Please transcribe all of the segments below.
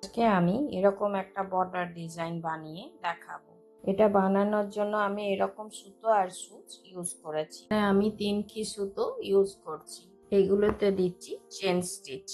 আজকে আমি এরকম একটা বর্ডার ডিজাইন বানিয়ে দেখাবো। এটা বানানোর জন্য আমি এরকম সুতো আর সুচ ইউজ করেছি। আমি 3 সুতো ইউজ করছি। এগুলোতে দিচ্ছি চেন স্টিচ।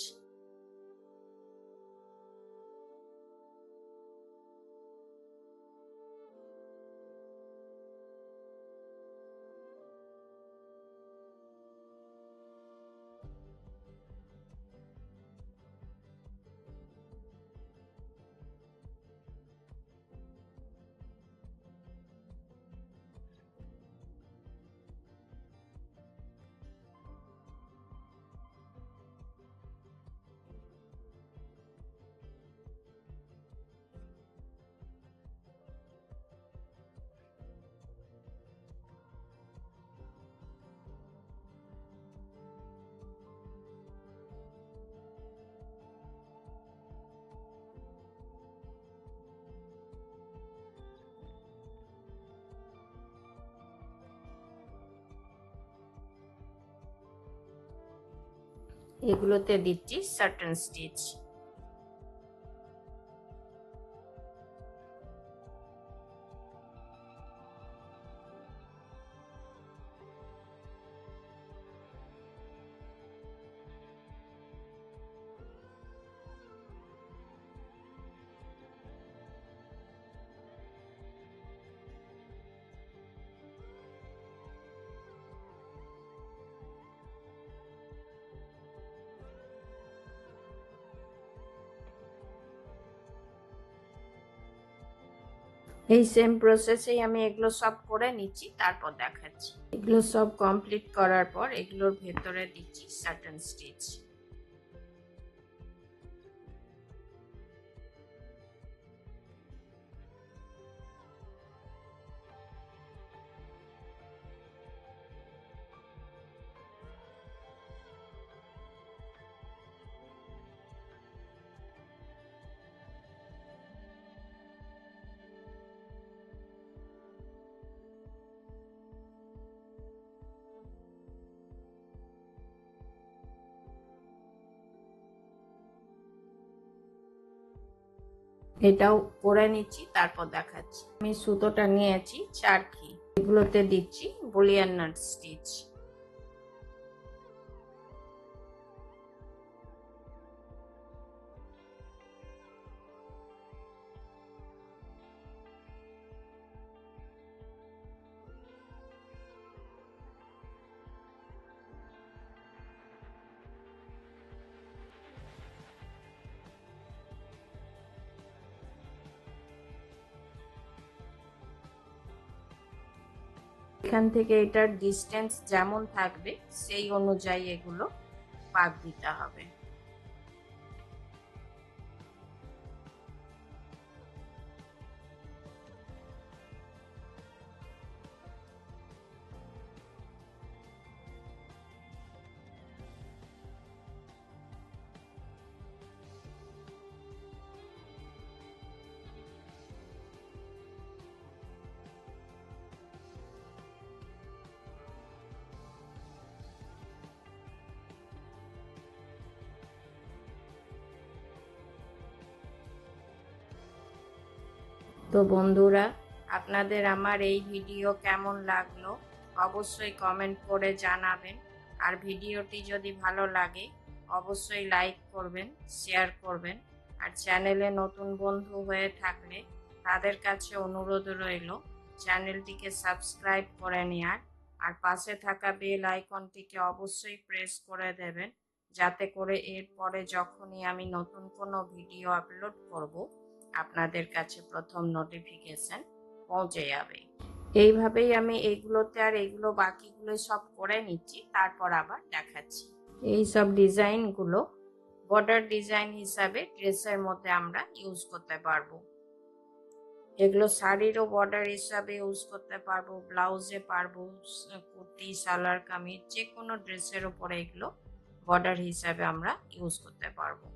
এগুলোতে দিচ্ছি সার্টেন স্টিচ। এই সেম প্রসেসেই আমি এগুলো সব করে নিচ্ছি, তারপর দেখাচ্ছি। এগুলো সব কমপ্লিট করার পর এগুলোর ভেতরে দিচ্ছি সার্টেন স্টিচ। এটাও করে নিচ্ছি, তারপর দেখাচ্ছি। আমি সুতোটা নিয়েছি 4 এগুলোতে দিচ্ছি বুলিয়ান নাট স্টিচ। এখান থেকে এটার ডিস্টেন্স যেমন থাকবে সেই অনুযায়ী এগুলো পাক দিতে হবে। তো বন্ধুরা, আপনাদের আমার এই ভিডিও কেমন লাগলো অবশ্যই কমেন্ট করে জানাবেন। আর ভিডিওটি যদি ভালো লাগে অবশ্যই লাইক করবেন, শেয়ার করবেন। আর চ্যানেলে নতুন বন্ধু হয়ে থাকলে তাদের কাছে অনুরোধ রইল চ্যানেলটিকে সাবস্ক্রাইব করে নেওয়ার। আর পাশে থাকা বেল আইকনটিকে অবশ্যই প্রেস করে দেবেন, যাতে করে এরপরে যখনই আমি নতুন কোনো ভিডিও আপলোড করব আপনাদের কাছে প্রথম নোটিফিকেশন পৌঁছে যাবে। এইভাবেই আমি এইগুলোতে আর এইগুলো বাকিগুলো সব করে নিচ্ছি, তারপর আবার দেখাচ্ছি। এই সব ডিজাইনগুলো বর্ডার ডিজাইন হিসাবে ড্রেসের মধ্যে আমরা ইউজ করতে পারবো। এগুলো শাড়িরও বর্ডার হিসাবে ইউজ করতে পারবো, ব্লাউজে পারবো, কুর্তি, সালোয়ার কামিজ, যে কোনো ড্রেসের উপরে এগুলো বর্ডার হিসাবে আমরা ইউজ করতে পারবো।